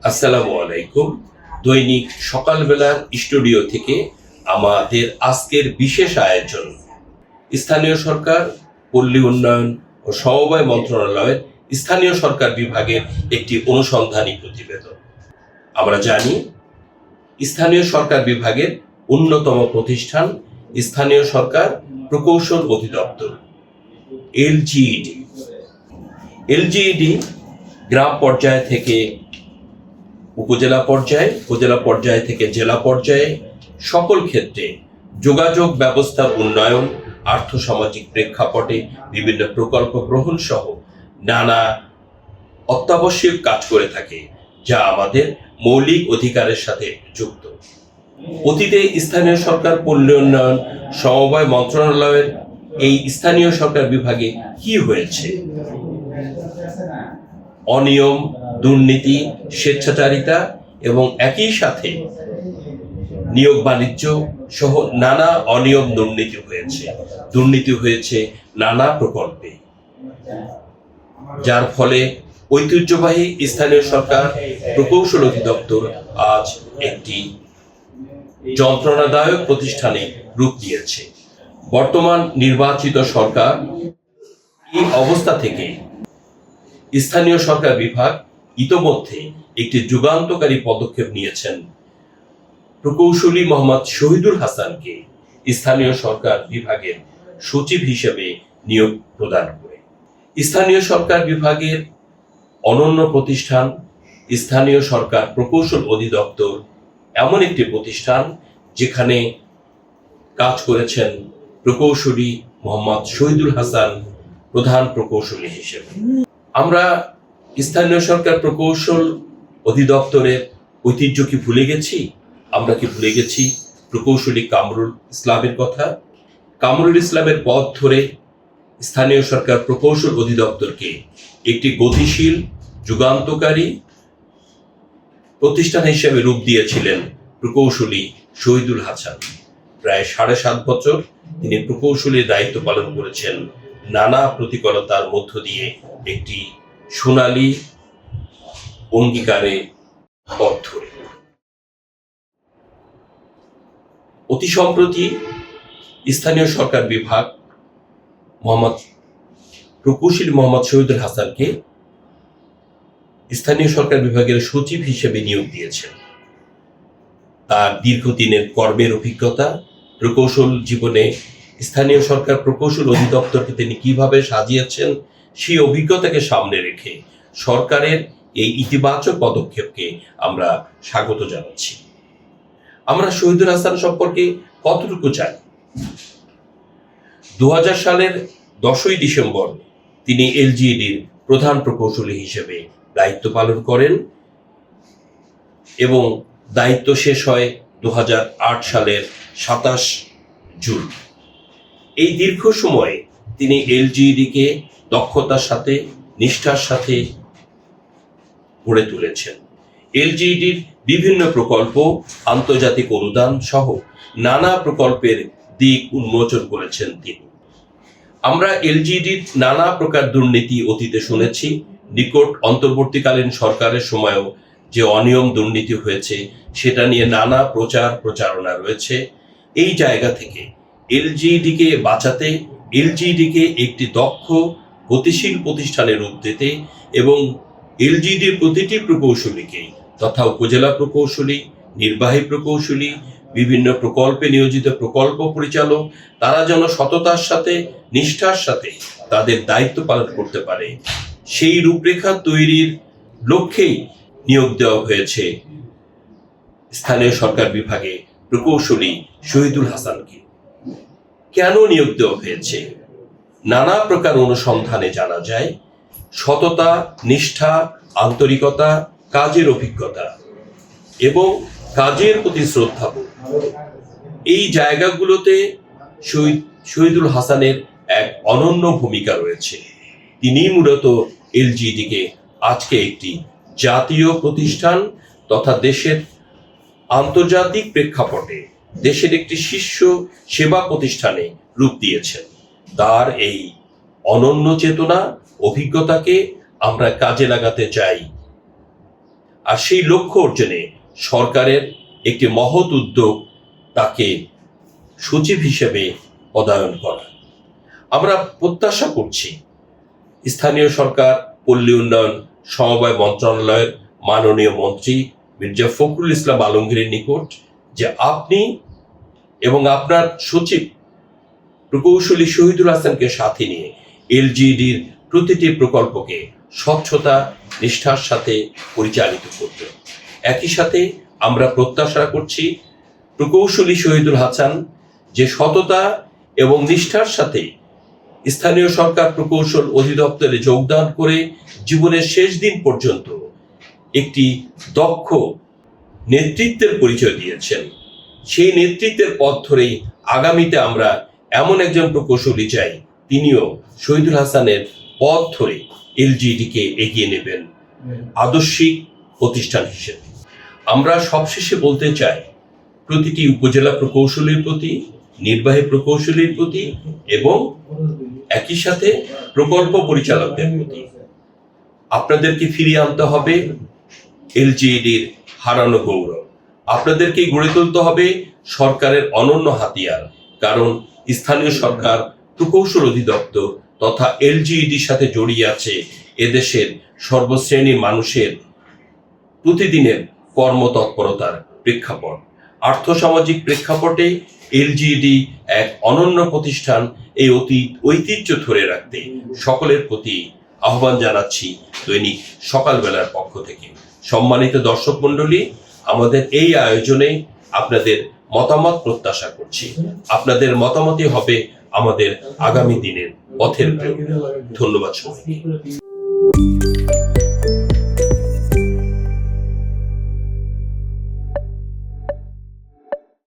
আসসালামু আলাইকুম। দৈনিক সকালবেলার স্টুডিও থেকে আমাদের আজকের বিশেষ আয়োজন স্থানীয় সরকার, পল্লী উন্নয়ন ও সমবায় মন্ত্রণালয়ের স্থানীয় সরকার বিভাগের একটি অনুসন্ধানী প্রতিবেদন। আমরা জানি স্থানীয় সরকার বিভাগের অন্যতম প্রতিষ্ঠান স্থানীয় সরকার প্রকৌশল অধিদপ্তর এলজিইডি। এলজিইডি গ্রাম পর্যায় থেকে উপজেলা পর্যায় থেকে জেলা পর্যায়ে সকল ক্ষেত্রে যোগাযোগ ব্যবস্থার উন্নয়ন, আর্থসামাজিক প্রেক্ষাপটে বিভিন্ন প্রকল্প গ্রহণ সহ নানা অত্যাবশ্যক কাজ করে থাকে, যা আমাদের মৌলিক অধিকারের সাথে যুক্ত। অতীতে স্থানীয় সরকার, পল্লী উন্নয়ন, সমবায় মন্ত্রণালয়ের এই স্থানীয় সরকার বিভাগে কি হয়েছে? অনিয়ম, দুর্নীতি, স্বেচ্ছাচারিতা এবং একই সাথে নিয়োগ বাণিজ্য সহ নানা অনিয়ম দুর্নীতি হয়েছে নানা প্রকল্পে, যার ফলে ঐতিহ্যবাহী স্থানীয় সরকার প্রকৌশল অধিদপ্তর আজ একটি যন্ত্রণাদায়ক প্রতিষ্ঠানে রূপ নিয়েছে। বর্তমান নির্বাচিত সরকার এই অবস্থা থেকে স্থানীয় সরকার বিভাগ ইতোমধ্যে একটি যুগান্তকারী পদক্ষেপ নিয়েছেন। প্রকৌশলী মোহাম্মদ শহীদুল হাসানকে স্থানীয় সরকার বিভাগের সচিব হিসেবে নিয়োগ প্রদান করে। স্থানীয় সরকার বিভাগের অনন্য প্রতিষ্ঠান স্থানীয় সরকার প্রকৌশল অধিদপ্তর এমন একটি প্রতিষ্ঠান যেখানে কাজ করেছেন প্রকৌশলী মোহাম্মদ শহীদুল হাসান প্রধান প্রকৌশলী হিসেবে। আমরা স্থানীয় সরকার প্রকৌশল অধিদপ্তরের ঐতিহ্য কি ভুলে গেছি? আমরা কি ভুলে গেছি প্রকৌশলী কামরুল ইসলামের কথা? কামরুল ইসলামের পথ ধরে স্থানীয় সরকার প্রকৌশল অধিদপ্তরকে একটি গতিশীল, যুগান্তকারী প্রতিষ্ঠান হিসেবে রূপ দিয়েছিলেন প্রকৌশলী শহীদুল হাসান। প্রায় 7.5 বছর তিনি প্রকৌশলীর দায়িত্ব পালন করেছেন, নানা প্রতিকূলতার মধ্য দিয়ে একটি সোনালী অঙ্গীকারে পথ ধরে। অতি সম্প্রতি স্থানীয় সরকার বিভাগ প্রকৌশলী মোহাম্মদ শহীদুল হাসানকে স্থানীয় সরকার বিভাগের সচিব হিসেবে নিয়োগ দিয়েছেন। তার দীর্ঘদিনের কর্মের অভিজ্ঞতা, প্রকৌশল জীবনে স্থানীয় সরকার প্রকৌশল অধিদপ্তরকে তিনি কিভাবে সাজিয়েছেন, সেই অভিজ্ঞতাকে সামনে রেখে সরকারের এই ইতিবাচক পদক্ষেপকে আমরা স্বাগত জানাচ্ছি। আমরা শহীদুল হাসান সম্পর্কে কতটুকু জানি? 2000 সালের 10ই ডিসেম্বর তিনি এলজিইডির প্রধান প্রকৌশলী হিসেবে দায়িত্ব পালন করেন এবং দায়িত্ব শেষ হয় 2008 সালের 27 জুন। এই দীর্ঘ সময়ে তিনি এলজিইডিকে দক্ষতার সাথে, নিষ্ঠার সাথে গড়ে তুলেছেন। এলজিইডির বিভিন্ন প্রকল্প, আন্তর্জাতিক অনুদান সহ নানা প্রকল্পের দিক উন্মোচন করেছেন তিনি। আমরা এলজিইডির নানা প্রকার দুর্নীতি অতীতে শুনেছি। নিকট অন্তর্বর্তীকালীন সরকারের সময়ও যে অনিয়ম দুর্নীতি হয়েছে সেটা নিয়ে নানা প্রচারণা রয়েছে। এই জায়গা থেকে এলজিইডিকে বাঁচাতে, এলজিইডিকে একটি দক্ষ, গতিশীল প্রতিষ্ঠানে রূপ দিতে এবং এলজিইডির প্রতিটি প্রকৌশলীকে তথা উপজেলা প্রকৌশলী, নির্বাহী প্রকৌশলী, বিভিন্ন প্রকল্পে নিয়োজিত প্রকল্প পরিচালক, তারা যেন সততার সাথে, নিষ্ঠার সাথে তাদের দায়িত্ব পালন করতে পারে, সেই রূপরেখা তৈরির লক্ষ্যেই নিয়োগ দেওয়া হয়েছে স্থানীয় সরকার বিভাগে প্রকৌশলী শহীদুল হাসানকে। কেন নিয়োগ দেওয়া হয়েছে? নানা প্রকার অনুসন্ধানে জানা যায় সততা, নিষ্ঠা, আন্তরিকতা, কাজের অভিজ্ঞতা এবং কাজের প্রতি শ্রদ্ধাবোধ, এই জায়গাগুলোতে শহীদুল হাসানের এক অনন্য ভূমিকা রয়েছে। তিনি মূলত এলজিইডিকে আজকে একটি জাতীয় প্রতিষ্ঠান তথা দেশের আন্তর্জাতিক প্রেক্ষাপটে দেশের একটি শীর্ষ সেবা প্রতিষ্ঠানে রূপ দিয়েছেন। তার এই অনন্য চেতনা, অভিজ্ঞতাকে আমরা কাজে লাগাতে চাই। আর সেই লক্ষ্য অর্জনে সরকারের একটি মহৎ উদ্যোগ তাকে সচিব হিসেবে পদায়ন করা। আমরা প্রত্যাশা করছি স্থানীয় সরকার, পল্লী উন্নয়ন, সমবায় মন্ত্রণালয়ের মাননীয় মন্ত্রী মির্জা ফখরুল ইসলাম আলমগীরের নিকট যে আপনি এবং আপনার সচিব প্রকৌশলী শহীদুল হাসানকে সাথে নিয়ে এলজিইডির প্রতিটি প্রকল্পকে স্বচ্ছতা, নিষ্ঠার সাথে পরিচালিত করবেন। একই সাথে আমরা প্রত্যাশা করছি প্রকৌশলী শহীদুল হাসান যে সততা এবং নিষ্ঠার সাথে স্থানীয় সরকার প্রকৌশল অধিদপ্তরে যোগদান করে জীবনের শেষ দিন পর্যন্ত একটি দক্ষ নেতৃত্বের পরিচয় দিয়েছেন, সেই নেতৃত্বের পথ ধরেই আগামীতে আমরা এমন একজন প্রকৌশলী চাই তিনিও শহীদুল হাসানের পথ ধরে এলজিইডিকে এগিয়ে নেবেন আদর্শিক প্রতিষ্ঠান হিসেবে। আমরা সবশেষে বলতে চাই প্রতিটি উপজেলা প্রকৌশলীর প্রতি, নির্বাহী প্রকৌশলীর প্রতি এবং একই সাথে প্রকল্প পরিচালকদের প্রতি, আপনাদেরকে ফিরিয়ে আনতে হবে এলজিইডির হারানো গৌরব। আপনাদেরকে গড়ে তুলতে হবে সরকারের অনন্য হাতিয়ার, কারণ স্থানীয় সরকার, প্রকৌশল অধিদপ্তর তথা এলজিইডির সাথে জড়িয়ে আছে এদেশের সর্বশ্রেণীর মানুষের প্রতিদিনের কর্মতৎপরতার প্রেক্ষাপট। আর্থসামাজিক প্রেক্ষাপটে এলজিইডি এক অনন্য প্রতিষ্ঠান। এই ঐতিহ্য ধরে রাখতে সকলের প্রতি আহ্বান জানাচ্ছি দৈনিক সকালবেলার পক্ষ থেকে। সম্মানিত দর্শক মণ্ডলী, আমাদের এই আয়োজনে আপনাদের মতামত প্রত্যাশা করছি। আপনাদের মতামতই হবে আমাদের আগামী দিনের পথের প্রেরণা। ধন্যবাদ সবাইকে।